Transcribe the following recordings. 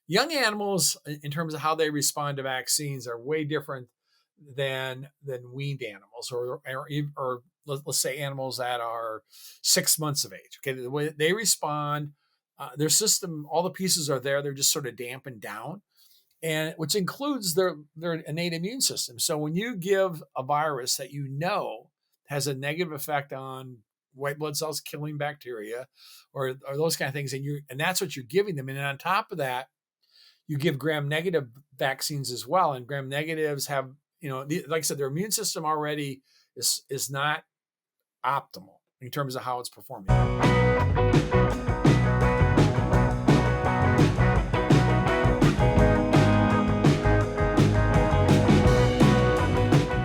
young animals, in terms of how they respond to vaccines, are way different than weaned animals, or let's say animals that are 6 months of age. Okay, the way they respond, their system, all the pieces are there. They're just sort of dampened down, and which includes their innate immune system. So when you give a virus that you know has a negative effect on white blood cells killing bacteria, or those kind of things, and that's what you're giving them, and then on top of that, you give gram-negative vaccines as well, and gram-negatives have, like I said, their immune system already is not optimal in terms of how it's performing.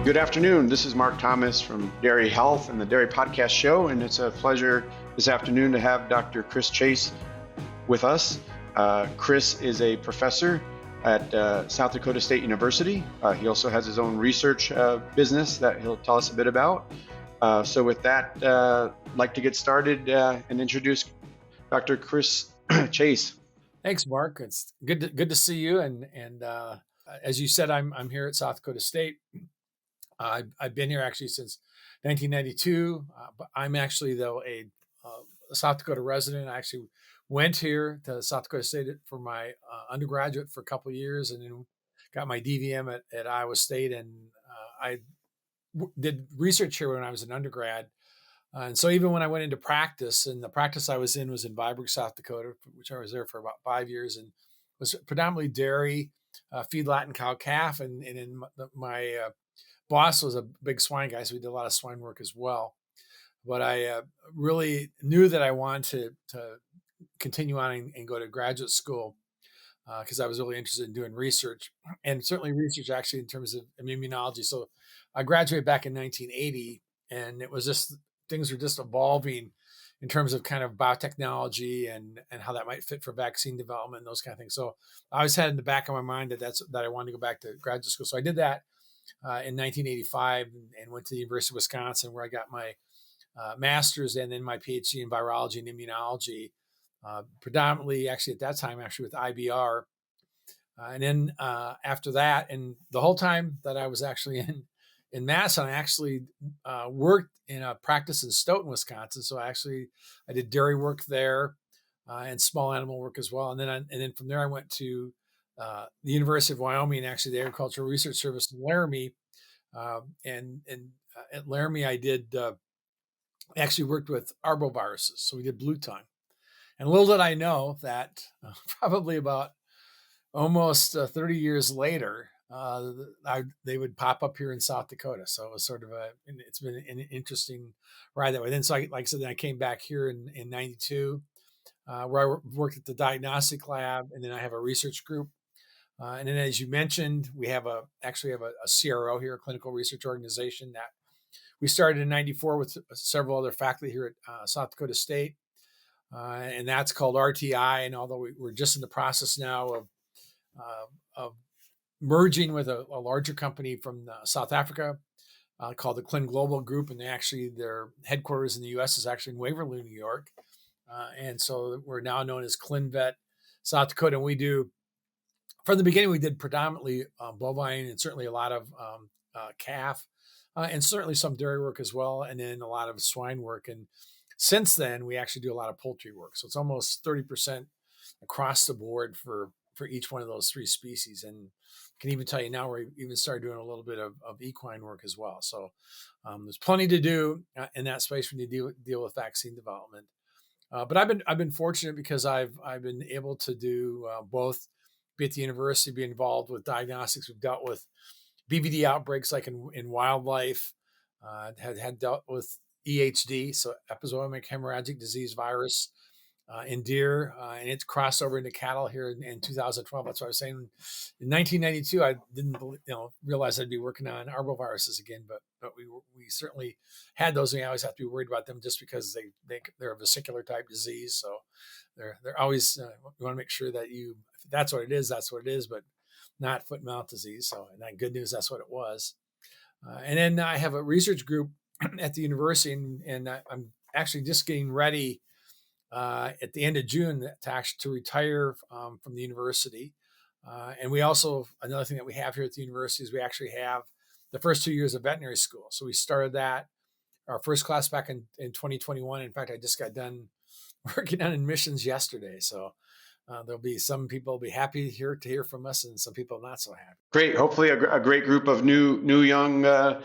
Good afternoon. This is Mark Thomas from Dairy Health and the Dairy Podcast Show, and it's a pleasure this afternoon to have Dr. 𝗟𝗃𝗃 with us. Chris is a professor at South Dakota State University. He also has his own research business that he'll tell us a bit about. So with that, I'd like to get started and introduce Dr. 𝗟𝗃𝗃. Thanks, Mark. It's good to see you. And as you said, I'm here at South Dakota State. I've been here actually since 1992, but I'm actually, though, a South Dakota resident. I actually went here to South Dakota State for my undergraduate for a couple of years, and then got my DVM at Iowa State. And I did research here when I was an undergrad. And so even when I went into practice, and the practice I was in Viborg, South Dakota, which I was there for about 5 years, and was predominantly dairy, feedlot, and cow-calf. And in my boss was a big swine guy, so we did a lot of swine work as well. But I really knew that I wanted to continue on and go to graduate school because I was really interested in doing research, and certainly research actually in terms of immunology. So I graduated back in 1980, and it was just, things were just evolving in terms of kind of biotechnology and how that might fit for vaccine development and those kind of things. So I always had in the back of my mind that I wanted to go back to graduate school. So I did that in 1985 and went to the University of Wisconsin, where I got my master's and then my PhD in virology and immunology, predominantly actually at that time actually with IBR. And then after that, and the whole time that I was actually in Madison, I actually worked in a practice in Stoughton, Wisconsin. So I did dairy work there and small animal work as well. And then from there I went to the University of Wyoming, actually the Agricultural Research Service in Laramie. And at Laramie, I did actually worked with arboviruses. So we did blue tongue. And little did I know that probably about almost 30 years later, they would pop up here in South Dakota. So it was sort of it's been an interesting ride that way. Then, so like I said, then I came back here in 92, where I worked at the diagnostic lab, and then I have a research group. And then, as you mentioned, we actually have a CRO here, a clinical research organization that we started in 94 with several other faculty here at South Dakota State. And that's called RTI. And although we're just in the process now of merging with a larger company from South Africa called the Clin Global Group, and their headquarters in the U.S. is actually in Waverly, New York. And so we're now known as ClinVet South Dakota. And we do, from the beginning, we did predominantly bovine and certainly a lot of calf, and certainly some dairy work as well, and then a lot of swine work. And since then, we actually do a lot of poultry work. So it's almost 30% across the board for each one of those three species. And I can even tell you now we're even started doing a little bit of equine work as well. So there's plenty to do in that space when you deal with vaccine development. But I've been fortunate because I've been able to do both, be at the university, be involved with diagnostics. We've dealt with BVD outbreaks like in wildlife, had dealt with EHD, so epizootic hemorrhagic disease virus in deer, and it's crossed over into cattle here in 2012. That's what I was saying. In 1992, I didn't realize I'd be working on arboviruses again, but we certainly had those, and we always have to be worried about them just because they're a vesicular type disease. So they're always you want to make sure that if that's what it is, but not foot and mouth disease. So, and that good news, that's what it was. And then I have a research group at the university, and I'm actually just getting ready at the end of June to retire from the university. And we also, another thing that we have here at the university is we actually have the first 2 years of veterinary school. So we started our first class back in 2021. In fact, I just got done working on admissions yesterday. So there'll be some people will be happy to hear from us, and some people not so happy. Great. Hopefully, a great group of new young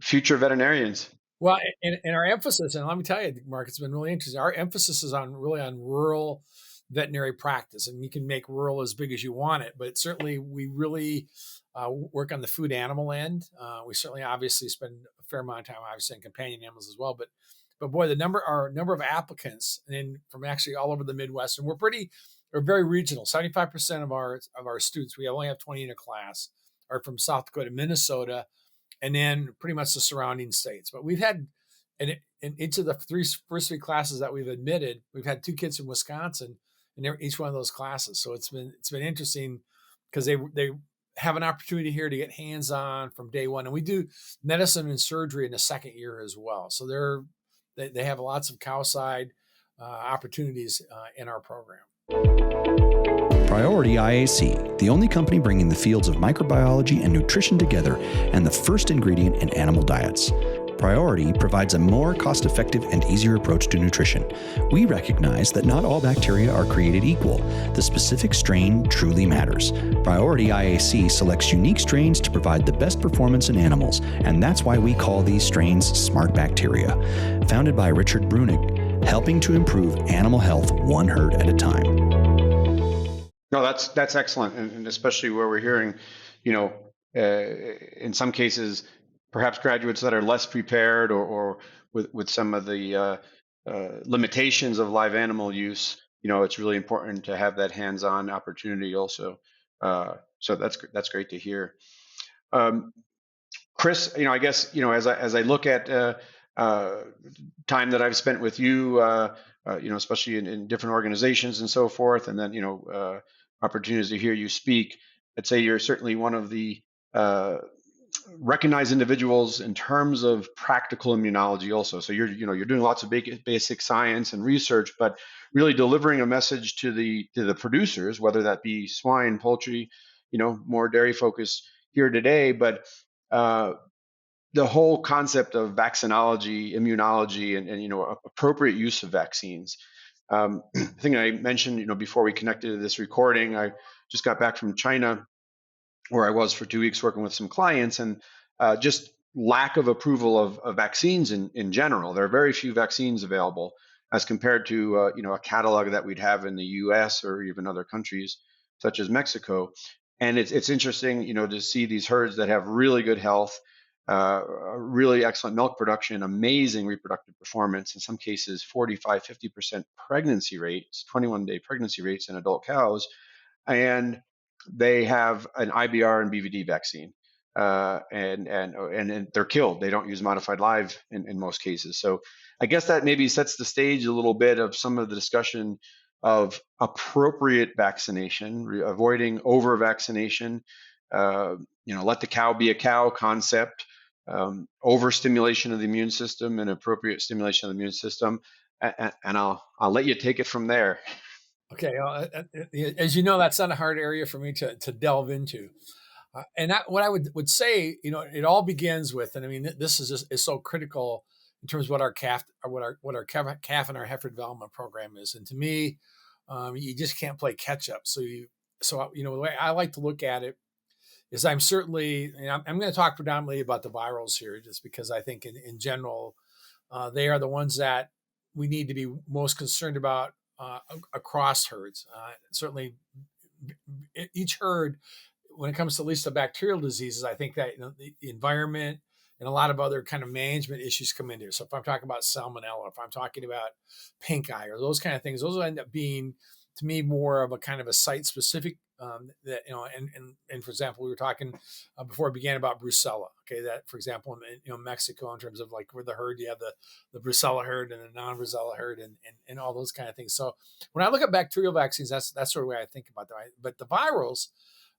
future veterinarians. Well, and our emphasis, and let me tell you, Mark, it's been really interesting. Our emphasis is on rural veterinary practice, and you can make rural as big as you want it, but certainly we really work on the food animal end. We certainly obviously spend a fair amount of time obviously on companion animals as well, but boy, our number of applicants and from actually all over the Midwest, and we're very regional. 75% of our students, we only have 20 in a class, are from South Dakota, Minnesota, and then pretty much the surrounding states. But we've had, in each of the first three classes that we've admitted, we've had 2 kids from Wisconsin in each one of those classes. So it's been interesting because they have an opportunity here to get hands-on from day one. And we do medicine and surgery in the second year as well. So they have lots of cow side opportunities in our program. Priority IAC, the only company bringing the fields of microbiology and nutrition together and the first ingredient in animal diets. Priority provides a more cost-effective and easier approach to nutrition. We recognize that not all bacteria are created equal. The specific strain truly matters. Priority IAC selects unique strains to provide the best performance in animals, and that's why we call these strains smart bacteria. Founded by Richard 𝗟𝗏𝗃, helping to improve animal health one herd at a time. No, that's excellent, and especially where we're hearing, in some cases, perhaps graduates that are less prepared or with some of the limitations of live animal use. It's really important to have that hands-on opportunity also. So that's great to hear. Chris, I guess as I look at time that I've spent with you, especially in different organizations and so forth, and then opportunities to hear you speak, I'd say you're certainly one of the recognized individuals in terms of practical immunology also. So you're doing lots of basic science and research, but really delivering a message to the producers, whether that be swine, poultry, more dairy focused here today, but the whole concept of vaccinology, immunology, and appropriate use of vaccines. I think I mentioned, before we connected to this recording, I just got back from China, where I was for 2 weeks working with some clients, and just lack of approval of vaccines in general. There are very few vaccines available as compared to a catalog that we'd have in the U.S. or even other countries such as Mexico. And it's interesting, to see these herds that have really good health, really excellent milk production, amazing reproductive performance, in some cases 45-50% pregnancy rates, 21-day pregnancy rates in adult cows, and they have an IBR and BVD vaccine, and they're killed. They don't use modified live in most cases. So I guess that maybe sets the stage a little bit of some of the discussion of appropriate vaccination, avoiding over vaccination, let the cow be a cow concept, overstimulation of the immune system and appropriate stimulation of the immune system, and I'll let you take it from there. Okay, as you know, that's not a hard area for me to delve into, and what I would say, it all begins with, and I mean, this is so critical in terms of what our calf and our heifer development program is, and to me, you just can't play catch up. So the way I like to look at it is I'm certainly, and I'm going to talk predominantly about the virals here, just because I think in general, they are the ones that we need to be most concerned about across herds. Certainly, each herd, when it comes to at least the bacterial diseases, I think that the environment and a lot of other kind of management issues come into here. So if I'm talking about salmonella, if I'm talking about pink eye or those kind of things, those will end up being, to me, more of a kind of a site specific. That and for example, we were talking before we began about brucella. Okay, that for example, in Mexico, in terms of like where the herd, you have the brucella herd and the non-brucella herd and all those kind of things. So when I look at bacterial vaccines, that's sort of the way I think about them. But the virals,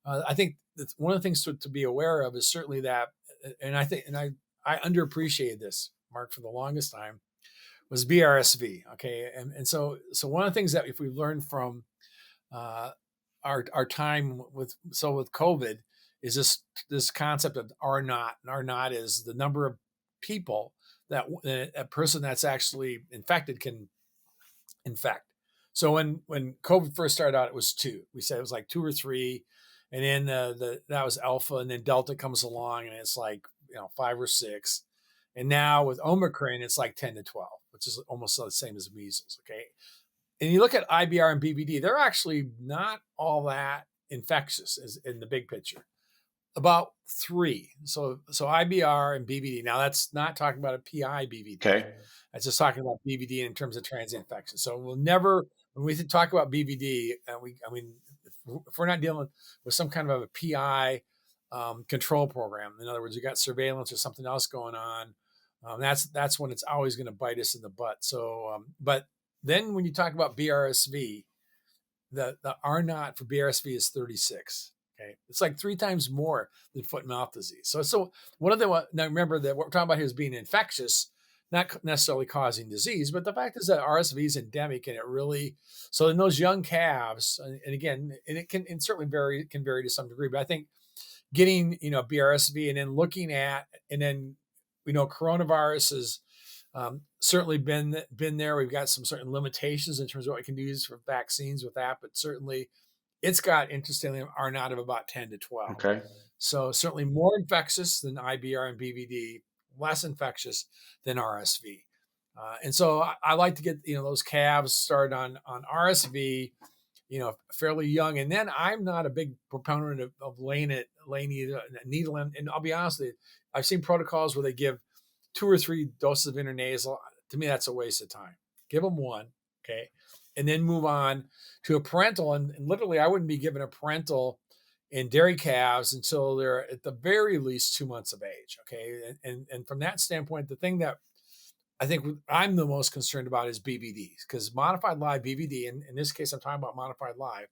I think that's one of the things to be aware of is certainly that, and I underappreciated this, Mark, for the longest time. was BRSV. Okay, and so one of the things that if we learned from our time with COVID is this concept of R naught, and R naught is the number of people that a person that's actually infected can infect. So when COVID first started out, it was 2. We said it was like 2 or 3, and then that was alpha, and then Delta comes along, and it's like 5 or 6, and now with Omicron, it's like 10 to 12, which is almost the same as measles. Okay, and you look at IBR and BVD, they're actually not all that infectious as in the big picture. About 3. So IBR and BVD. Now that's not talking about a PI BVD. Okay. That's just talking about BVD in terms of transient infection. So we'll never, when we talk about BVD, if we're not dealing with some kind of a PI control program, in other words, you got surveillance or something else going on, that's when it's always going to bite us in the butt. So, but then when you talk about BRSV, the R naught for BRSV is 36. Okay, it's like 3 times more than foot and mouth disease. So one of the now remember that what we're talking about here is being infectious, not necessarily causing disease, but the fact is that RSV is endemic, and it really, so in those young calves, and again, and it can certainly vary to some degree, but I think getting BRSV and then looking at, and then coronavirus has certainly been there. We've got some certain limitations in terms of what we can use for vaccines with that, but certainly it's got, interestingly, R naught of about 10 to 12. Okay. So certainly more infectious than IBR and BVD, less infectious than RSV. And so I like to get those calves started on RSV, fairly young. And then I'm not a big proponent of laying a needle in. And I'll be honest with you, I've seen protocols where they give 2 or 3 doses of intranasal. To me, that's a waste of time. Give them 1, okay, and then move on to a parental. And literally, I wouldn't be given a parental in dairy calves until they're at the very least 2 months of age, okay? And from that standpoint, the thing that I think I'm the most concerned about is BVDs, because modified live BVD, and in this case, I'm talking about modified live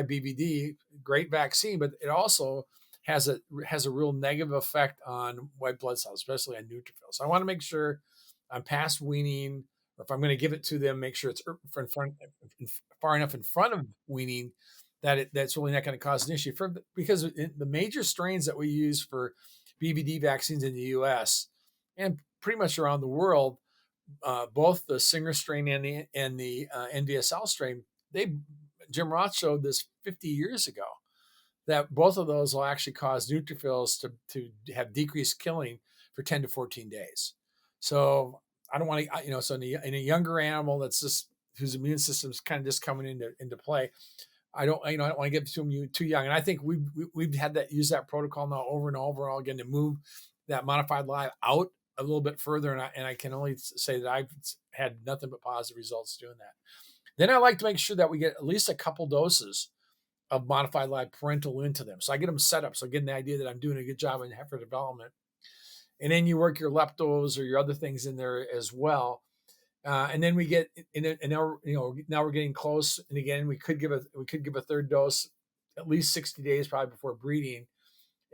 BVD, great vaccine, but it also has a real negative effect on white blood cells, especially on neutrophils. So I want to make sure I'm past weaning, or if I'm going to give it to them, make sure it's far enough in front of weaning that that's really not going to cause an issue. Because the major strains that we use for BVD vaccines in the U.S. and pretty much around the world, both the Singer strain and the NVSL strain, Jim Roth showed this 50 years ago, that both of those will actually cause neutrophils to have decreased killing for 10 to 14 days. So I don't want to, so in a younger animal that's just, whose immune system is kind of just coming into play, I don't want to get to them too young. And I think we've had use that protocol now over and over again to move that modified live out a little bit further. And I can only say that I've had nothing but positive results doing that. Then I like to make sure that we get at least a couple doses of modified live parental into them. So I get them set up. So I get an idea that I'm doing a good job in heifer development. And then you work your leptos or your other things in there as well. And then we get, and now we're getting close. And again, we could give a third dose at least 60 days probably before breeding.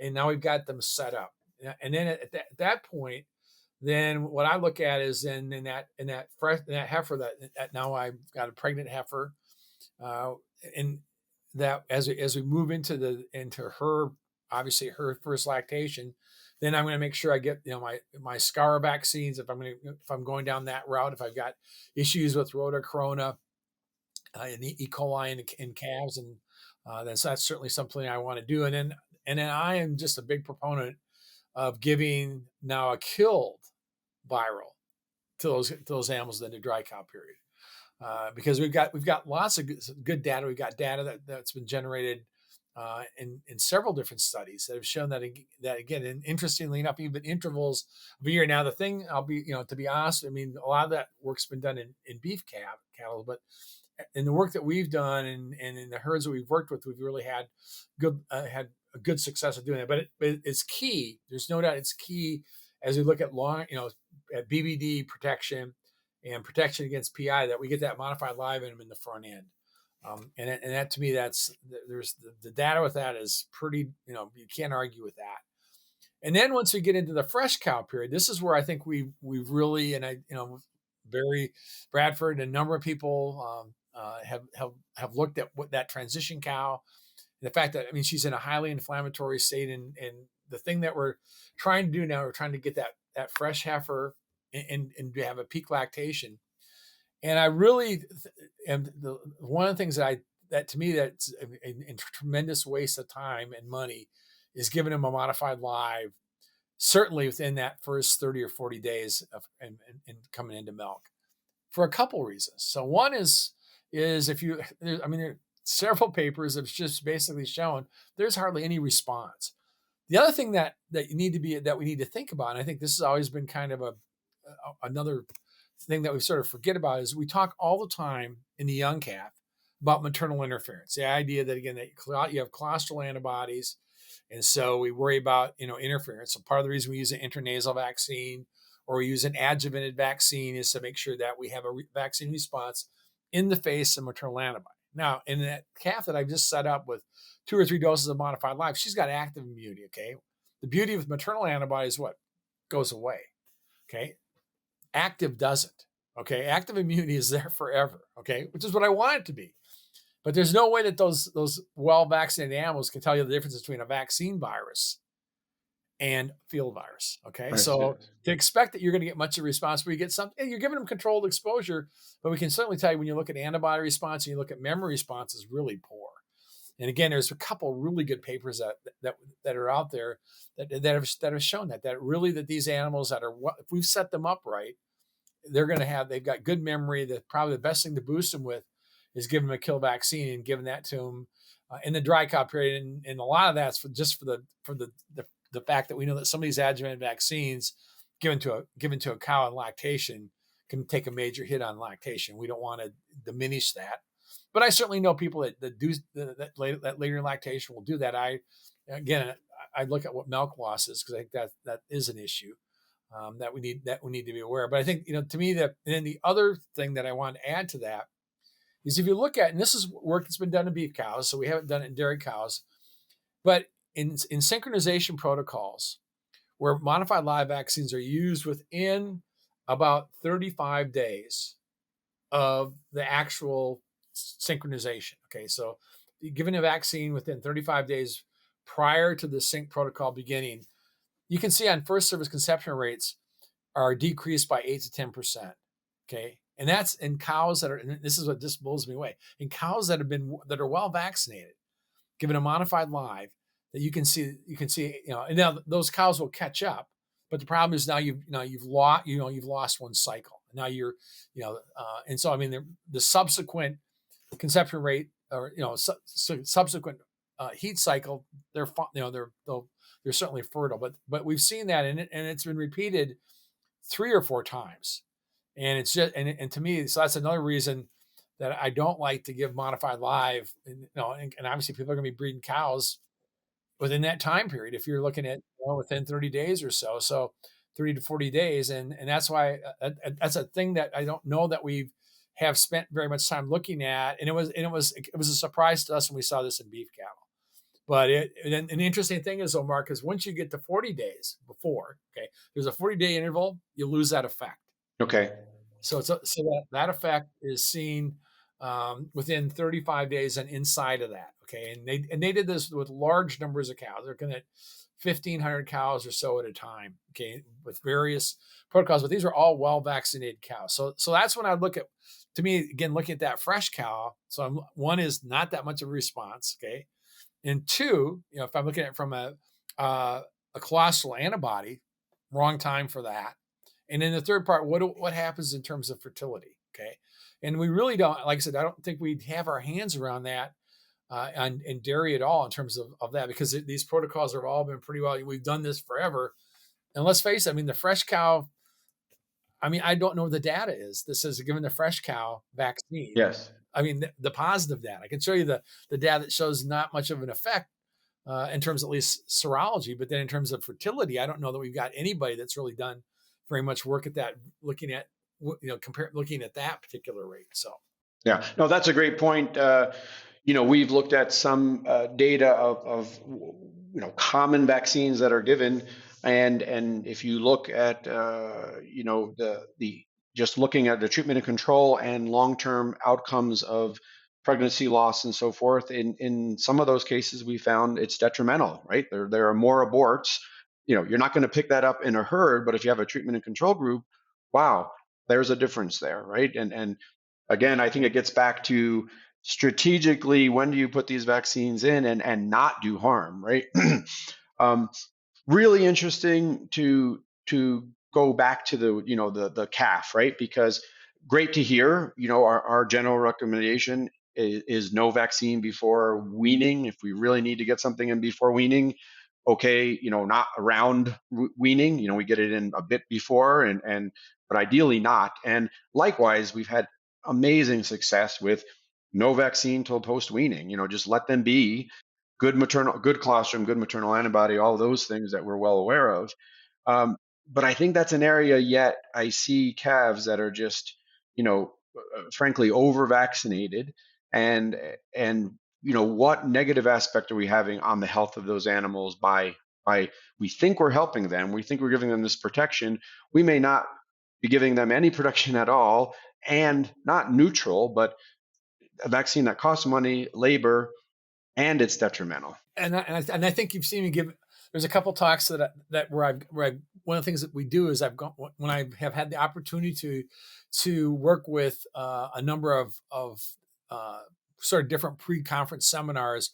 And now we've got them set up. And then at that point, then what I look at is in that heifer that now I've got a pregnant heifer, and that as we move into her, obviously her first lactation, then I'm going to make sure I get my scar vaccines if I'm going down that route. If I've got issues with rota and E. coli in calves, and that's certainly something I want to do. And then I am just a big proponent of giving now a killed viral to those animals in the dry cow period, because we've got lots of good data. We've got data that's been generated in several different studies that have shown that again, and interestingly enough, even intervals of a year. Now, the thing I'll be, to be honest, I mean, a lot of that work's been done in beef cattle, but in the work that we've done and in the herds that we've worked with, we've really had a good success of doing it. But it's key. There's no doubt it's key as we look at at BVD protection and protection against PI, that we get that modified live in them in the front end. And that to me, there's the data with that is pretty, you can't argue with that. And then once we get into the fresh cow period, this is where I think we've really, and Barry Bradford, a number of people have looked at what that transition cow, and the fact that, I mean, she's in a highly inflammatory state, and the thing that we're trying to do now, we're trying to get that fresh heifer and to have a peak lactation. And I really am one of the things that to me that's a tremendous waste of time and money is giving them a modified live, certainly within that first 30 or 40 days of and coming into milk, for a couple reasons. So one is if you, there are several papers that's just basically shown there's hardly any response. The other thing that we need to think about, and I think this has always been kind of another thing that we sort of forget about, is we talk all the time in the young calf about maternal interference. The idea that, again, that you have colostral antibodies, and so we worry about interference. So part of the reason we use an intranasal vaccine or we use an adjuvanted vaccine is to make sure that we have a vaccine response in the face of maternal antibody. Now, in that calf that I've just set up with 2 or 3 doses of modified live, she's got active immunity. Okay, the beauty with maternal antibody is what goes away. Okay, active doesn't. Okay, active immunity is there forever. Okay, which is what I want it to be. But there's no way that those well-vaccinated animals can tell you the difference between a vaccine virus and field virus. Okay, so to expect that you're going to get much of a response where you get something, you're giving them controlled exposure, but we can certainly tell you when you look at antibody response and you look at memory response, is really poor. And again, there's a couple really good papers that are out there that have shown that really that these animals that are, if we've set them up right, they've got good memory. That probably the best thing to boost them with is giving them a kill vaccine and giving that to them in the dry cow period. And a lot of that's for the fact that we know that some of these adjuvant vaccines given to a cow in lactation can take a major hit on lactation. We don't want to diminish that, but I certainly know people that do that later in lactation will do that. I look at what milk loss is, because I think that is an issue that we need to be aware of. But I think, to me, and then the other thing that I want to add to that is, if you look at, and this is work that's been done in beef cows, so we haven't done it in dairy cows, but in synchronization protocols where modified live vaccines are used within about 35 days of the actual synchronization. Okay, so given a vaccine within 35 days prior to the sync protocol beginning, you can see on first service conception rates are decreased by 8 to 10%. Okay, and that's in cows that are, and this is what just blows me away, in cows that are well vaccinated, given a modified live, that you can see, and now those cows will catch up, but the problem is now you've lost one cycle. Now you're, and so the subsequent conception rate, or subsequent heat cycle, they're certainly fertile, but we've seen that, and it's been repeated 3 or 4 times. And it's just, and to me, so that's another reason that I don't like to give modified live. And obviously people are going to be breeding cows within that time period. If you're looking at within 30 days or so 30 to 40 days, and that's why that's a thing that I don't know that we have spent very much time looking at. And it was a surprise to us when we saw this in beef cattle. But an interesting thing is, Mark, is once you get to 40 days before, okay, there's a 40-day interval, you lose that effect. Okay. So that effect is seen within 35 days and inside of that. Okay, and they did this with large numbers of cows. They're looking at 1,500 cows or so at a time. Okay, with various protocols, but these are all well vaccinated cows. So that's when I look at, to me, again, looking at that fresh cow. So one is not that much of a response. Okay, and 2, if I'm looking at it from a colostral antibody, wrong time for that. And then the third part, what happens in terms of fertility? Okay, and we really don't, like I said, I don't think we'd have our hands around that in dairy at all in terms of that, because these protocols have all been pretty well. We've done this forever, and let's face it. The fresh cow. I don't know what the data is. This is given the fresh cow vaccine. Yes. The positive data. I can show you the data that shows not much of an effect in terms of at least serology, but then in terms of fertility, I don't know that we've got anybody that's really done very much work at that, looking at that particular rate. So yeah, no, that's a great point. We've looked at some data of common vaccines that are given, and if you look at the just looking at the treatment and control and long-term outcomes of pregnancy loss and so forth, in some of those cases, we found it's detrimental, right? There are more aborts. You're not going to pick that up in a herd, but if you have a treatment and control group, wow, there's a difference there, right? And again, I think it gets back to strategically, when do you put these vaccines in and not do harm, right? um, Really interesting to go back to the calf, right? Because great to hear. Our general recommendation is no vaccine before weaning. If we really need to get something in before weaning, okay, not around weaning. We get it in a bit before, and but ideally not. And likewise, we've had amazing success with no vaccine till post weaning. Just let them be good colostrum, good maternal antibody, all those things that we're well aware of. But I think that's an area yet I see calves that are just, frankly, over vaccinated, and and what negative aspect are we having on the health of those animals by we think we're helping them, we think we're giving them this protection, we may not be giving them any protection at all, and not neutral, but a vaccine that costs money, labor, and it's detrimental. And I think you've seen me give. There's a couple talks that where I one of the things that we do is I've gone when I have had the opportunity to work with a number of sort of different pre-conference seminars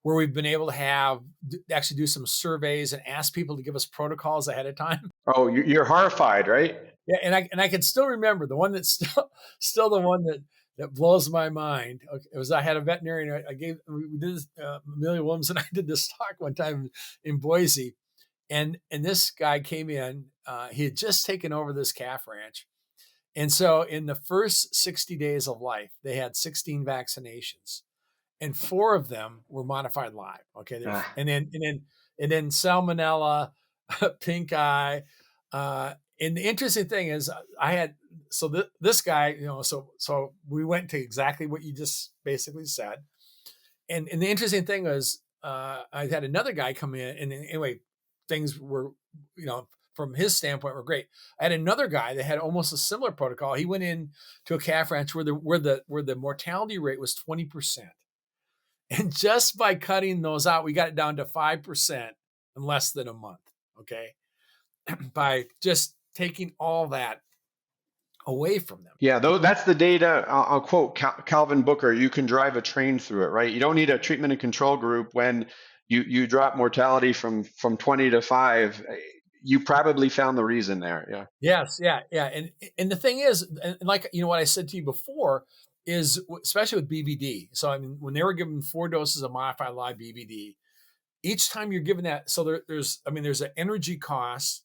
where we've been able to actually do some surveys and ask people to give us protocols ahead of time. Oh, you're horrified, right? Yeah, and I can still remember the one that's still the one that blows my mind. Okay, it was I had a veterinarian. We did this, Amelia Williams and I did this talk one time in Boise, and this guy came in. He had just taken over this calf ranch, and so in the first 60 days of life, they had 16 vaccinations, and 4 of them were modified live. Okay, and then salmonella, pink eye. And the interesting thing is, this guy, so we went to exactly what you just basically said. And the interesting thing was, I had another guy come in, and anyway, things were, from his standpoint, were great. I had another guy that had almost a similar protocol. He went in to a calf ranch where the mortality rate was 20%. And just by cutting those out, we got it down to 5% in less than a month. Okay. By just taking all that away from them. Yeah, that's the data. I'll quote Calvin Booker: "You can drive a train through it, right? You don't need a treatment and control group when you drop mortality from 20 to 5. You probably found the reason there." Yeah. Yes. Yeah. And the thing is, and like what I said to you before is, especially with BVD. So I mean, when they were given 4 doses of modified live BVD, each time you're given that, so there's an energy cost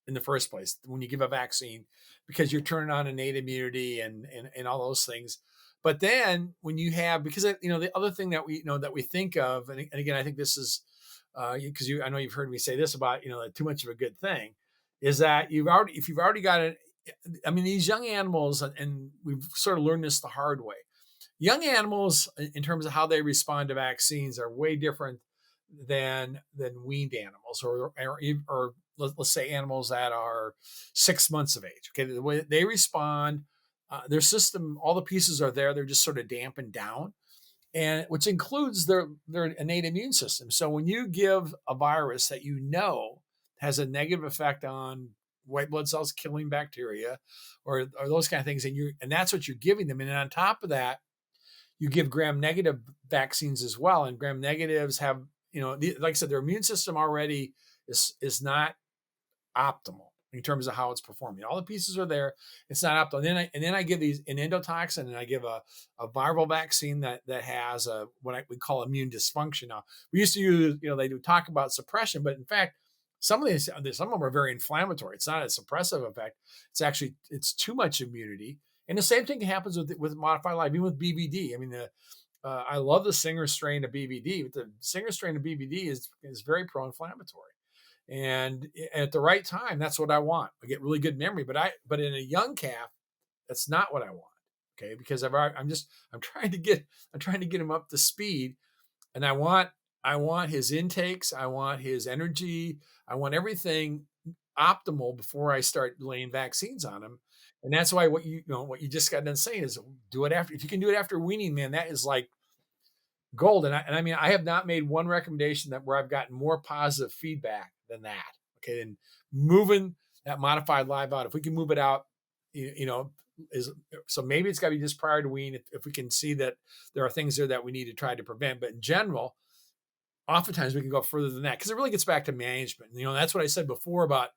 in the first place when you give a vaccine, because you're turning on innate immunity and all those things. But then when you have, because the other thing that we think of, and again, I think this is because I know you've heard me say this about too much of a good thing, is that if you've already got it. I mean, these young animals, and we've sort of learned this the hard way. Young animals, in terms of how they respond to vaccines, are way different than weaned animals, or let's say animals that are 6 months of age. Okay, the way they respond, their system, all the pieces are there. They're just sort of dampened down, and which includes their innate immune system. So when you give a virus that has a negative effect on white blood cells killing bacteria, or those kind of things, and that's what you're giving them, and then on top of that, you give gram-negative vaccines as well, and gram-negatives have like I said, their immune system already is not optimal in terms of how it's performing. All the pieces are there. It's not optimal. And then I give these an endotoxin, and I give a viral vaccine that has what we call immune dysfunction. Now, we used to use, they do talk about suppression, but in fact, some of them are very inflammatory. It's not a suppressive effect. It's too much immunity. And the same thing happens with modified live, even with BVD. I mean, I love the Singer strain of BVD, but the Singer strain of BVD is very pro-inflammatory. And at the right time, that's what I want. I get really good memory, but in a young calf, that's not what I want. Okay, because I'm trying to get him up to speed, and I want his intakes, I want his energy, I want everything optimal before I start laying vaccines on him. And that's why what you just got done saying is do it after. If you can do it after weaning, man, that is like gold. And I mean, I have not made one recommendation that where I've gotten more positive feedback than that. Okay, and moving that modified live out, if we can move it out, is so maybe it's got to be just prior to wean. If we can see that there are things there that we need to try to prevent, but in general, oftentimes we can go further than that because it really gets back to management. That's what I said before about,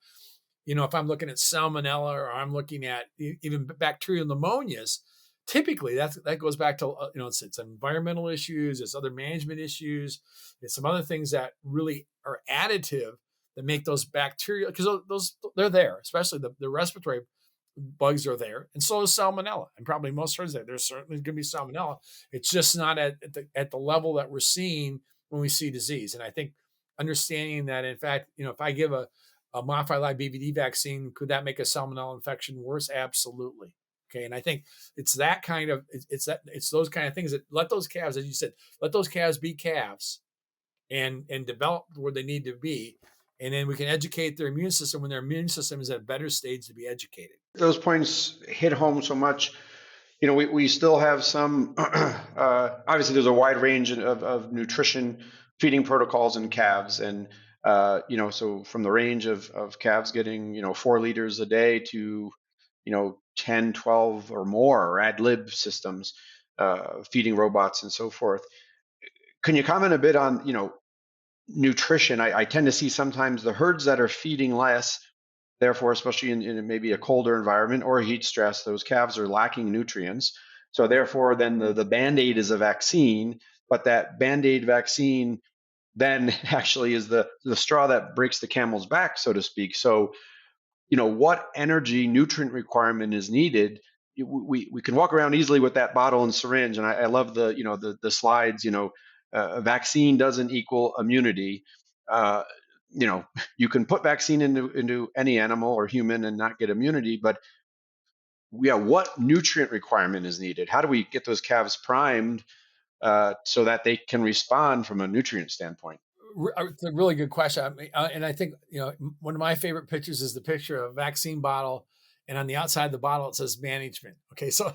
if I'm looking at salmonella or I'm looking at even bacterial pneumonias, typically that goes back to, it's environmental issues, it's other management issues, it's some other things that really are additive that make those bacteria, because those they're there, especially the respiratory bugs are there, and so is salmonella, and probably most herds there. There's certainly going to be salmonella. It's just not at the level that we're seeing when we see disease. And I think understanding that, in fact, if I give a modified live BVD vaccine, could that make a salmonella infection worse? Absolutely. Okay, and I think it's that kind of it's those kind of things that let those calves, as you said, let those calves be calves, and develop where they need to be. And then we can educate their immune system when their immune system is at a better stage to be educated. Those points hit home so much. We still have some, obviously there's a wide range of nutrition feeding protocols in calves. And, so from the range of calves getting, 4 liters a day to, 10, 12 or more, or ad lib systems, feeding robots and so forth. Can you comment a bit on, nutrition? I tend to see sometimes the herds that are feeding less, therefore, especially in maybe a colder environment or heat stress, those calves are lacking nutrients. So therefore, then the Band-Aid is a vaccine, but that Band-Aid vaccine then actually is the straw that breaks the camel's back, so to speak. So, what energy nutrient requirement is needed? We can walk around easily with that bottle and syringe, and I love the slides. A vaccine doesn't equal immunity. You can put vaccine into any animal or human and not get immunity, but what nutrient requirement is needed? How do we get those calves primed so that they can respond from a nutrient standpoint? It's a really good question. And I think, one of my favorite pictures is the picture of a vaccine bottle, and on the outside of the bottle it says management. Okay, so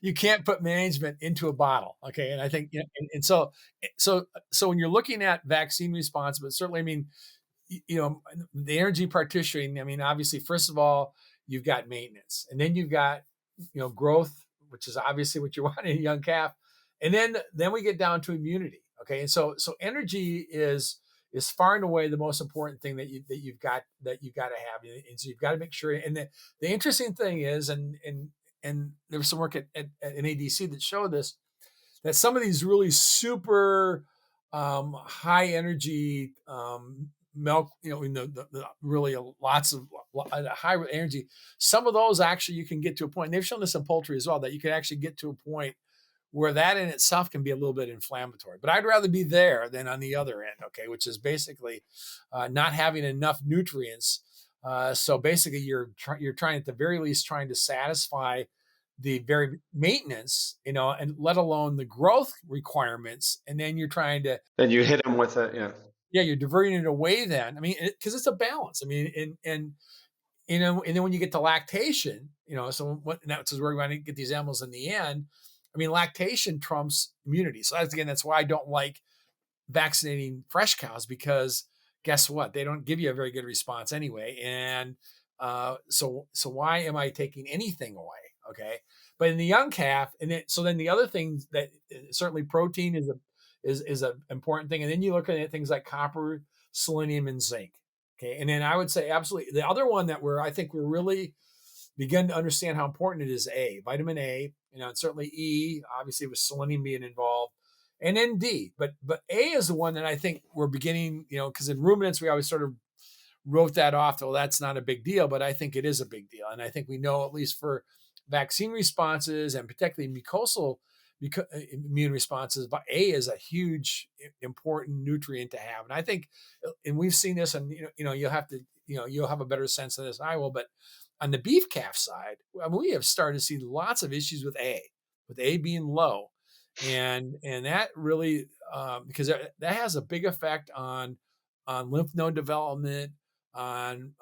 you can't put management into a bottle. Okay, and I think, and so when you're looking at vaccine response, but certainly, I mean, the energy partitioning. I mean, obviously, first of all, you've got maintenance, and then you've got growth, which is obviously what you want in a young calf, and then we get down to immunity. Okay, and so energy is far and away the most important thing that you've got to have, and so you've got to make sure. And the interesting thing is, and there was some work at NADC that showed this, that some of these really super high energy milk, the really lots of high energy, some of those actually you can get to a point, and they've shown this in poultry as well, that you can actually get to a point where that in itself can be a little bit inflammatory. But I'd rather be there than on the other end, okay, which is basically not having enough nutrients. So basically you're trying, at the very least, trying to satisfy the very maintenance, and let alone the growth requirements. And then you're trying to... Then you hit them with it, yeah. Yeah, you're diverting it away then. I mean, because it's a balance. I mean, and then when you get to lactation, so that's where we want to get these animals in the end. I mean, lactation trumps immunity. So that's why I don't like vaccinating fresh cows, because guess what? They don't give you a very good response anyway. And so why am I taking anything away? Okay. But in the young calf, so then the other things that certainly protein is an important thing. And then you look at things like copper, selenium, and zinc. Okay. And then I would say absolutely the other one that I think we're really begin to understand how important it is, vitamin A, and certainly E, obviously with selenium being involved, and then D. But A is the one that I think we're beginning, because in ruminants we always sort of wrote that off. Well, that's not a big deal, but I think it is a big deal. And I think we know, at least for vaccine responses and particularly mucosal immune responses, but A is a huge important nutrient to have. And I think, and we've seen this, and you'll have to, you'll have a better sense of this than I will, but on the beef calf side, I mean, we have started to see lots of issues with A being low, and that really because that has a big effect on lymph node development, on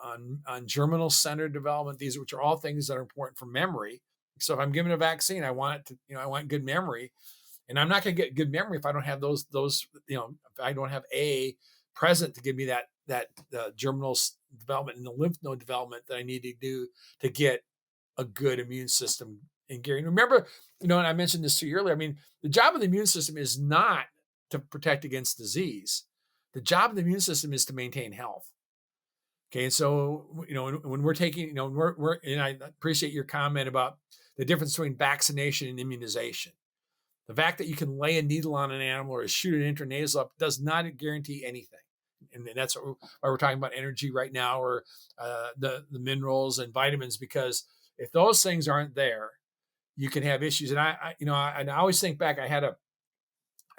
germinal center development. These, which are all things that are important for memory. So if I'm giving a vaccine, I want it to, I want good memory, and I'm not going to get good memory if I don't have those, if I don't have A present to give me that germinal development and the lymph node development that I need to do to get a good immune system. And Gary, remember, and I mentioned this to you earlier. I mean, the job of the immune system is not to protect against disease. The job of the immune system is to maintain health. Okay, and so when we're taking, we're and I appreciate your comment about the difference between vaccination and immunization. The fact that you can lay a needle on an animal or shoot an intranasal up does not guarantee anything. And that's why we're talking about energy right now, or the minerals and vitamins, because if those things aren't there, you can have issues. And I always think back, I had a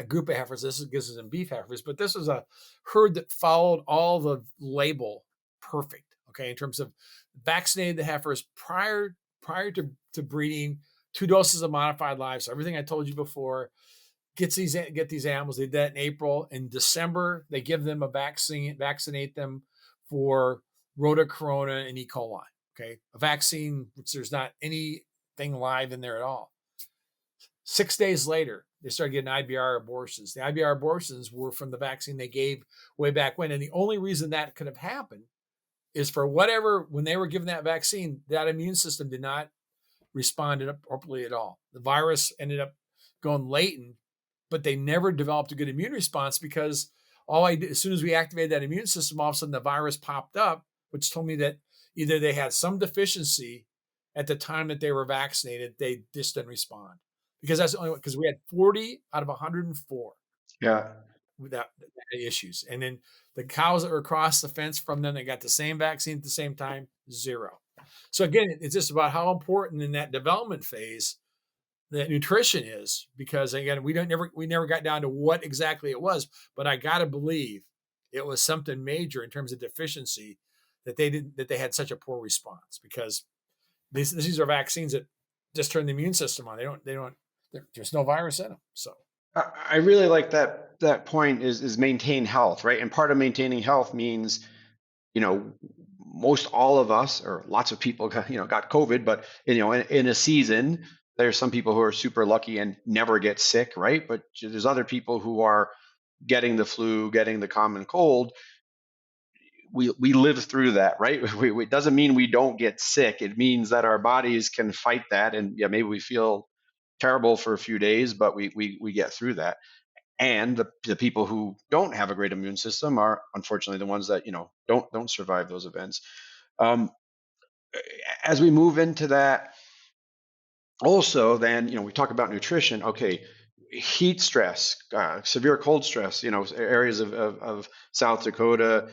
group of heifers. This is in beef heifers, but this was a herd that followed all the label perfect. Okay, in terms of vaccinated the heifers prior to breeding, 2 doses of modified live. So everything I told you before, get these animals. They did that in April. In December, they give them a vaccine, vaccinate them for rotacorona and E. coli. Okay, a vaccine which there's not anything live in there at all. 6 days later, they started getting IBR abortions. The IBR abortions were from the vaccine they gave way back when. And the only reason that could have happened is for whatever, when they were given that vaccine, that immune system did not respond appropriately at all. The virus ended up going latent, but they never developed a good immune response, because as soon as we activated that immune system, all of a sudden the virus popped up, which told me that either they had some deficiency at the time that they were vaccinated, they just didn't respond. Because we had 40 out of 104. Yeah. Without issues. And then the cows that were across the fence from them, they got the same vaccine at the same time, 0. So again, it's just about how important in that development phase that nutrition is, because again, we never got down to what exactly it was, but I got to believe it was something major in terms of deficiency that they had such a poor response, because these are vaccines that just turn the immune system on. There's no virus in them. So I really like that point is maintain health, right? And part of maintaining health means, most all of us, or lots of people got COVID, but in a season, there's some people who are super lucky and never get sick, right? But there's other people who are getting the flu, getting the common cold. We live through that, right? It doesn't mean we don't get sick. It means that our bodies can fight that, and maybe we feel terrible for a few days, but we get through that. And the people who don't have a great immune system are unfortunately the ones that don't survive those events. As we move into that, also then we talk about nutrition. Okay, heat stress, severe cold stress. Areas of South Dakota,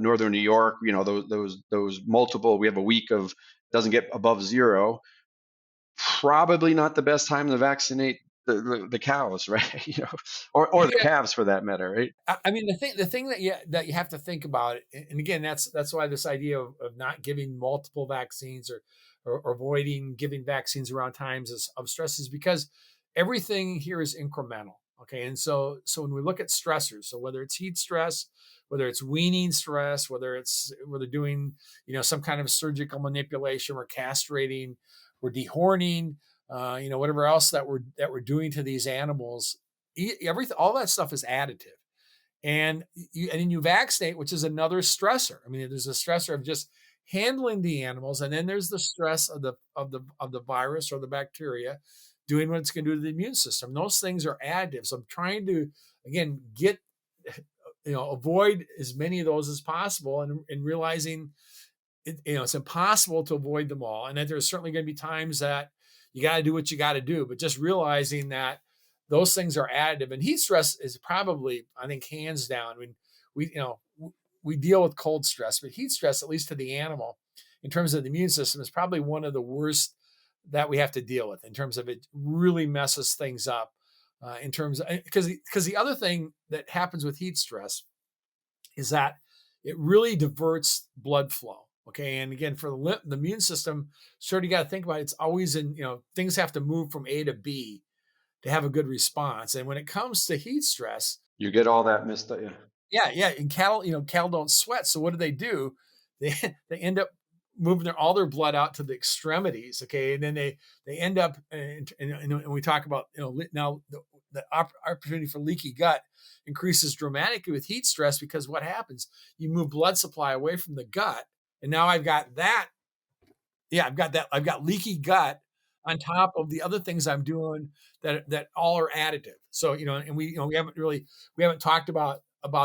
northern New York. Those multiple. We have a week of doesn't get above 0. Probably not the best time to vaccinate the cows, right? Or the calves for that matter, right? I mean, the thing that you have to think about, and again, that's why this idea of not giving multiple vaccines or avoiding giving vaccines around times of stress is because everything here is incremental. Okay, and so when we look at stressors, so whether it's heat stress, whether it's weaning stress, whether they're doing some kind of surgical manipulation, we're castrating, we're dehorning, whatever else that we're doing to these animals, all that stuff is additive. And then you vaccinate, which is another stressor. I mean, there's a stressor of just handling the animals, and then there's the stress of the virus or the bacteria doing what it's going to do to the immune system. Those things are additive. So I'm trying to again avoid as many of those as possible, and realizing it's impossible to avoid them all, and that there's certainly going to be times that you got to do what you got to do, but just realizing that those things are additive. And heat stress is probably, I think, hands down. I mean, we deal with cold stress, but heat stress, at least to the animal, in terms of the immune system, is probably one of the worst that we have to deal with, in terms of it really messes things up. In terms of, because the other thing that happens with heat stress is that it really diverts blood flow. Okay. And again, for the immune system, sort of got to think about it. It's always things have to move from A to B to have a good response. And when it comes to heat stress, you get all that missed. Yeah. And cattle don't sweat. So what do? they end up moving all their blood out to the extremities. Okay. And then they end up, and we talk about, now the opportunity for leaky gut increases dramatically with heat stress, because what happens, you move blood supply away from the gut. And now I've got that. Yeah, I've got leaky gut on top of the other things I'm doing that all are additive. So, and we haven't talked about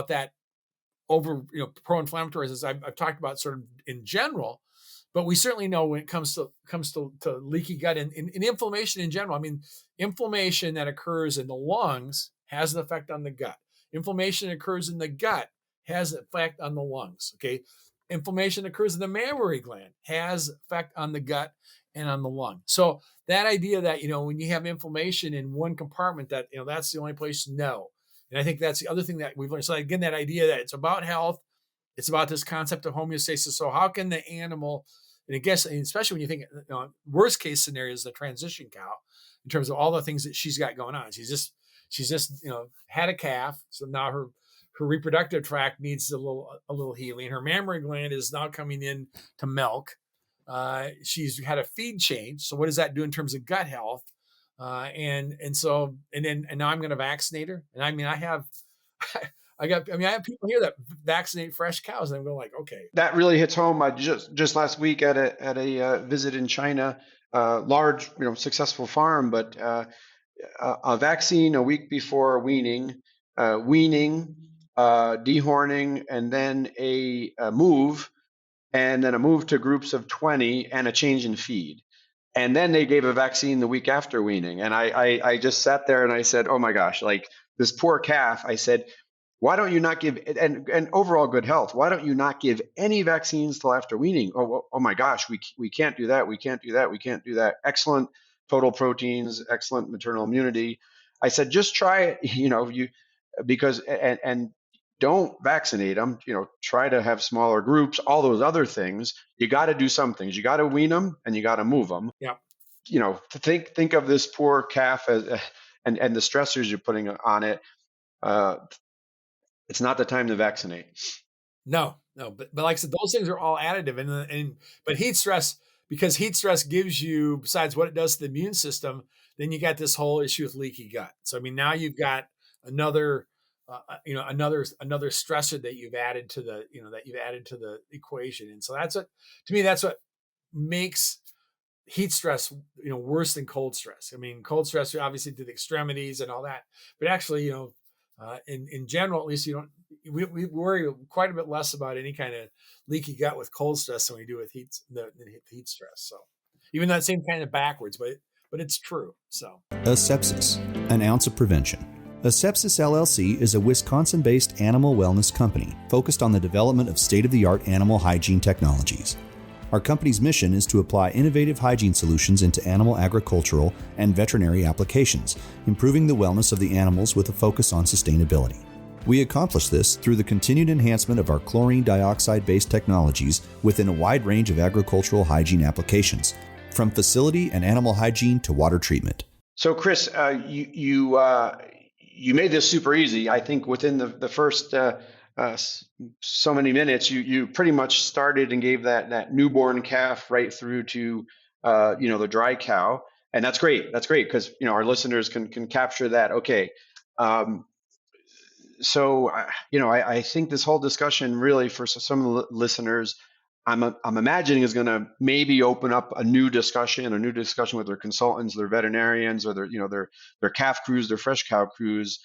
that over, pro-inflammatories, as I've talked about sort of in general, but we certainly know when it comes to leaky gut and inflammation in general. I mean, inflammation that occurs in the lungs has an effect on the gut. Inflammation that occurs in the gut has an effect on the lungs. Okay. Inflammation that occurs in the mammary gland has effect on the gut and on the lung. So that idea that, when you have inflammation in one compartment, that, that's the only place to know. And I think that's the other thing that we've learned. So again, that idea that it's about health, it's about this concept of homeostasis. So how can the animal, and I guess, especially when you think, worst case scenario is the transition cow, in terms of all the things that she's got going on. She's just had a calf. So now her reproductive tract needs a little healing. Her mammary gland is now coming in to milk. She's had a feed change. So what does that do in terms of gut health? And now I'm going to vaccinate her. And I mean, I have people here that vaccinate fresh cows, and I'm going like, okay. That really hits home. I just last week at a visit in China, large, successful farm, but a vaccine a week before weaning, dehorning, and then a move, and then a move to groups of 20 and a change in feed. And then they gave a vaccine the week after weaning. And I just sat there and I said, oh my gosh, like this poor calf. I said, why don't you not give, and overall good health, why don't you not give any vaccines till after weaning? Oh my gosh, we can't do that. We can't do that. We can't do that. Excellent total proteins, excellent maternal immunity. I said, just try it, because don't vaccinate them, try to have smaller groups, all those other things. You got to do some things. You got to wean them and you got to move them. Yeah. To think of this poor calf as, and the stressors you're putting on it. It's not the time to vaccinate. No, but like I said, those things are all additive, but heat stress, because heat stress gives you, besides what it does to the immune system, then you got this whole issue with leaky gut. So I mean, now you've got another stressor that you've added to the equation. And so that's what makes heat stress, worse than cold stress. I mean, cold stress, obviously to the extremities and all that, but actually, in general, at least we worry quite a bit less about any kind of leaky gut with cold stress than we do with heat stress. So even though it seems kind of backwards, but it's true. So 𝗟𝗶𝘀, an ounce of prevention. 𝗟𝗶𝘀 LLC is a Wisconsin-based animal wellness company focused on the development of state-of-the-art animal hygiene technologies. Our company's mission is to apply innovative hygiene solutions into animal agricultural and veterinary applications, improving the wellness of the animals with a focus on sustainability. We accomplish this through the continued enhancement of our chlorine dioxide-based technologies within a wide range of agricultural hygiene applications, from facility and animal hygiene to water treatment. So, Chris, you made this super easy. I think within the first so many minutes, you pretty much started and gave that newborn calf right through to the dry cow, and that's great. That's great because our listeners can capture that. Okay, so I think this whole discussion really for some of the listeners, I'm imagining is going to maybe open up a new discussion with their consultants, their veterinarians, or their calf crews, their fresh cow crews.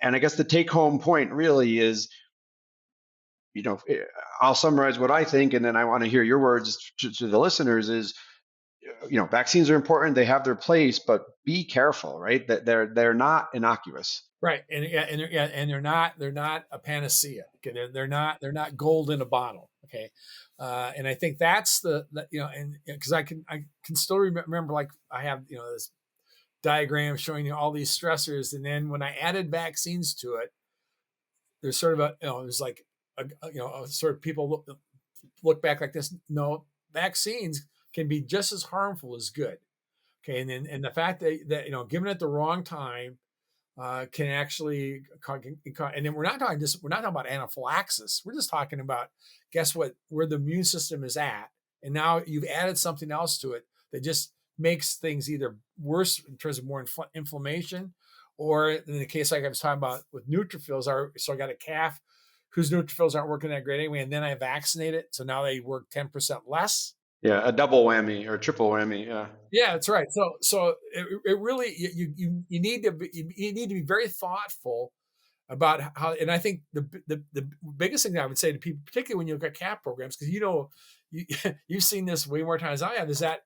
And I guess the take home point really is, I'll summarize what I think, and then I want to hear your words to the listeners is, vaccines are important. They have their place, but be careful, right? That they're not innocuous. Right. And they're not a panacea. Okay. They're not gold in a bottle. Okay. And I think that's because I can still remember, like I have, this diagram showing all these stressors. And then when I added vaccines to it, there's sort of there's like, sort of people look back like this. No, vaccines can be just as harmful as good. Okay. And the fact that given at the wrong time, can actually, and then we're not talking about anaphylaxis. We're just talking about, guess what, where the immune system is at. And now you've added something else to it that just makes things either worse in terms of more inflammation, or in the case like I was talking about with neutrophils, so I got a calf whose neutrophils aren't working that great anyway, and then I vaccinate it, so now they work 10% less. Yeah, a double whammy or triple whammy. Yeah. Yeah, that's right. So it really, you need to be very thoughtful about how, and I think the biggest thing I would say to people, particularly when you look at CAP programs, because you've seen this way more times than I have, is that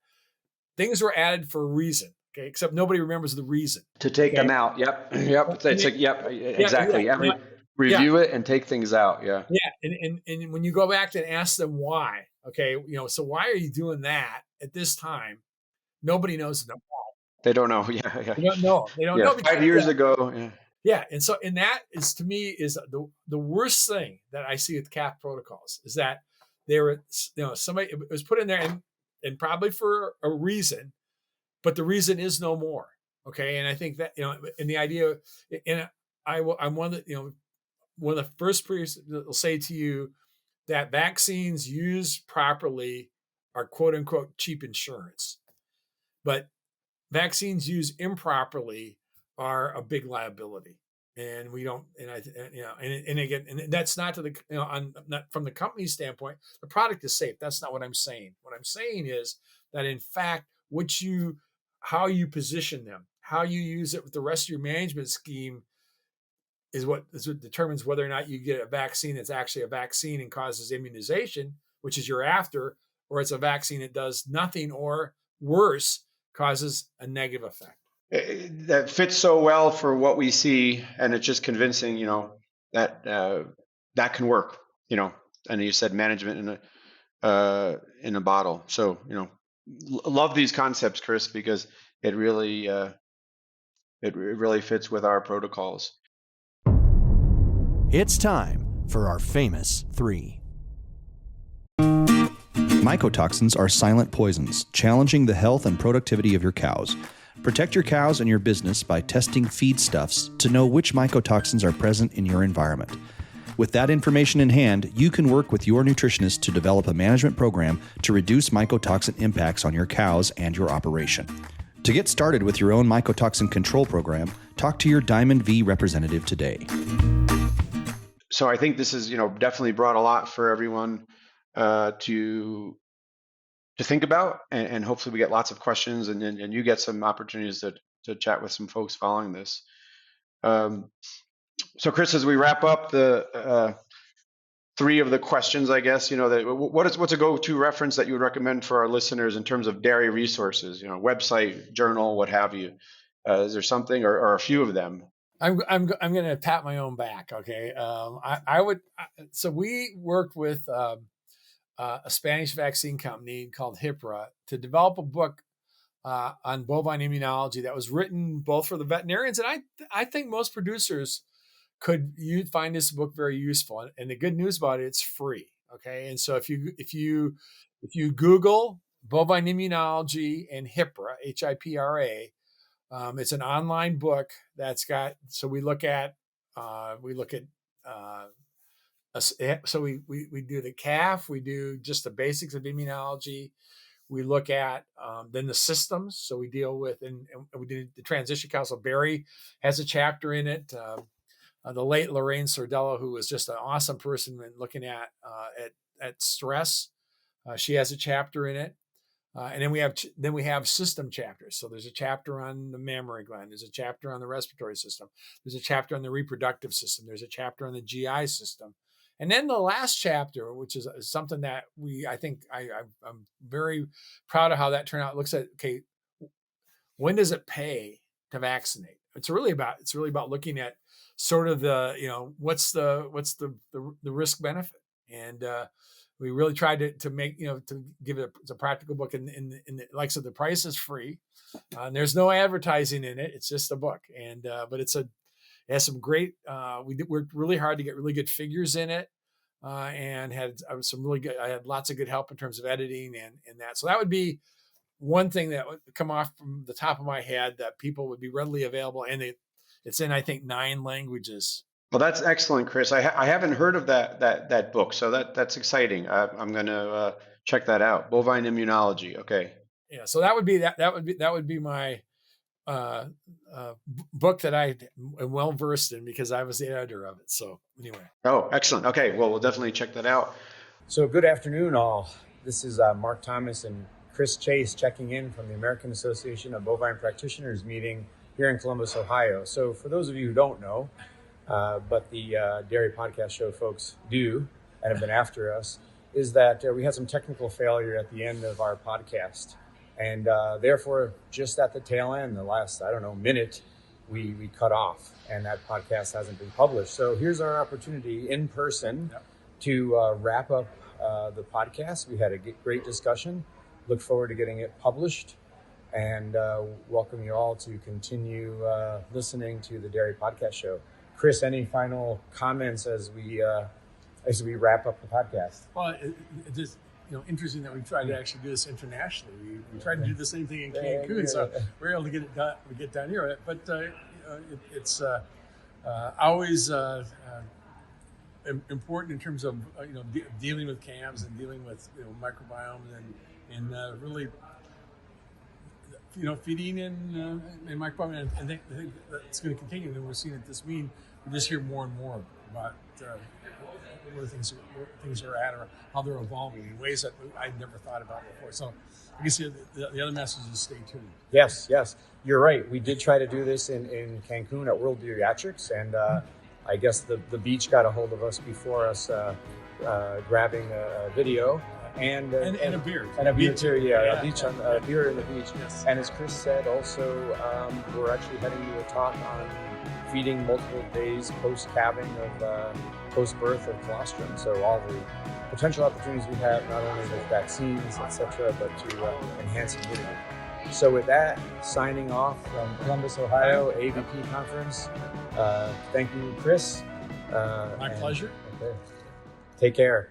things were added for a reason. Okay, except nobody remembers the reason. To take them out. Yep. It's like, exactly. Yeah. Review it and take things out. Yeah. Yeah, and when you go back and ask them why, okay, so why are you doing that at this time? Nobody knows them. They don't know. Yeah. They don't know. They don't know. 5 years ago. Yeah. Yeah, and that is, to me, is the worst thing that I see with CAP protocols, is that they were, somebody, it was put in there and probably for a reason, but the reason is no more. Okay, and I think that, and the idea, and I'm one of the first person that will say to you that vaccines used properly are quote unquote cheap insurance, but vaccines used improperly are a big liability, and we don't. And again, and that's not to the not from the company's standpoint. The product is safe. That's not what I'm saying. What I'm saying is that, in fact, how you position them, how you use it with the rest of your management scheme, is what determines whether or not you get a vaccine that's actually a vaccine and causes immunization, which is you're after, or it's a vaccine that does nothing, or worse, causes a negative effect. That fits so well for what we see, and it's just convincing, that that can work, and you said management in a bottle. So, love these concepts, Chris, because it really fits with our protocols. It's time for our famous three. Mycotoxins are silent poisons, challenging the health and productivity of your cows. Protect your cows and your business by testing feedstuffs to know which mycotoxins are present in your environment. With that information in hand, you can work with your nutritionist to develop a management program to reduce mycotoxin impacts on your cows and your operation. To get started with your own mycotoxin control program, talk to your Diamond V representative today. So I think this is, definitely brought a lot for everyone to think about, and hopefully we get lots of questions, and you get some opportunities to chat with some folks following this. So Chris, as we wrap up the three of the questions, I guess, what's a go-to reference that you would recommend for our listeners in terms of dairy resources, website, journal, what have you? Is there something, or a few of them? I'm going to pat my own back. Okay. I would, so we worked with a Spanish vaccine company called 𝗽𝗺𝗀 to develop a book on bovine immunology that was written both for the veterinarians, and I think most producers you'd find this book very useful. And the good news about it, it's free. Okay. And so if you Google bovine immunology and 𝗽𝗺𝗀, HIPRA, it's an online book that's got, so we look at so we do the calf, we do just the basics of immunology. We look at then the systems. So we deal with, and we did the transition council. Barry has a chapter in it. The late Lorraine Sordella, who was just an awesome person when looking at stress, she has a chapter in it. And then we have system chapters. So there's a chapter on the mammary gland. There's a chapter on the respiratory system. There's a chapter on the reproductive system. There's a chapter on the GI system. And then the last chapter, which is something that I'm very proud of how that turned out. It looks at, okay, when does it pay to vaccinate? It's really about looking at sort of the, what's the risk benefit. And we really tried to make, to give it a practical book. And like I said, the price is free. And there's no advertising in it. It's just a book. And but it has some great, we worked really hard to get really good figures in it, and had some really good, I had lots of good help in terms of editing and that. So that would be one thing that would come off from the top of my head that people would be readily available. And It's in, I think, 9 languages. Well, that's excellent, Chris. I haven't heard of that book, so that's exciting. I'm going to check that out. Bovine immunology. Okay. Yeah, so that would be my book that I am well versed in because I was the editor of it. So anyway. Oh, excellent. Okay, well, we'll definitely check that out. So good afternoon, all. This is Mark Thomas and Chris Chase checking in from the American Association of Bovine Practitioners meeting here in Columbus, Ohio. So for those of you who don't know, but the Dairy Podcast Show folks do and have been after us, is that we had some technical failure at the end of our podcast. And therefore, just at the tail end, the last, minute, we cut off and that podcast hasn't been published. So here's our opportunity in person to wrap up the podcast. We had a great discussion. Look forward to getting it published and welcome you all to continue listening to the Dairy Podcast Show. Chris, any final comments as we wrap up the podcast? Well, it just interesting that we tried to actually do this internationally. We tried to do the same thing in Cancun, so we're able to get it done. We get down here, but it's always important in terms of dealing with calves and dealing with microbiome and really feeding and microbiome, and I think that's going to continue. And we're seeing at this meeting, we just hear more and more about where things are at or how they're evolving in ways that I'd never thought about before. So I guess the other message is stay tuned. Yes, you're right. We did try to do this in Cancun at 𝗺𝗷𝘁𝗃, and I guess the beach got a hold of us before us grabbing a video and a beer. And a beer too, yeah. A beer in the beach. Yes. And as Chris said, also, we're actually heading to a talk on feeding multiple days post-calving of post-birth of colostrum. So all the potential opportunities we have, not only with vaccines, etc., but to enhance immunity. So with that, signing off from Columbus, Ohio, AVP Conference. Thank you, Chris. My pleasure. Okay. Take care.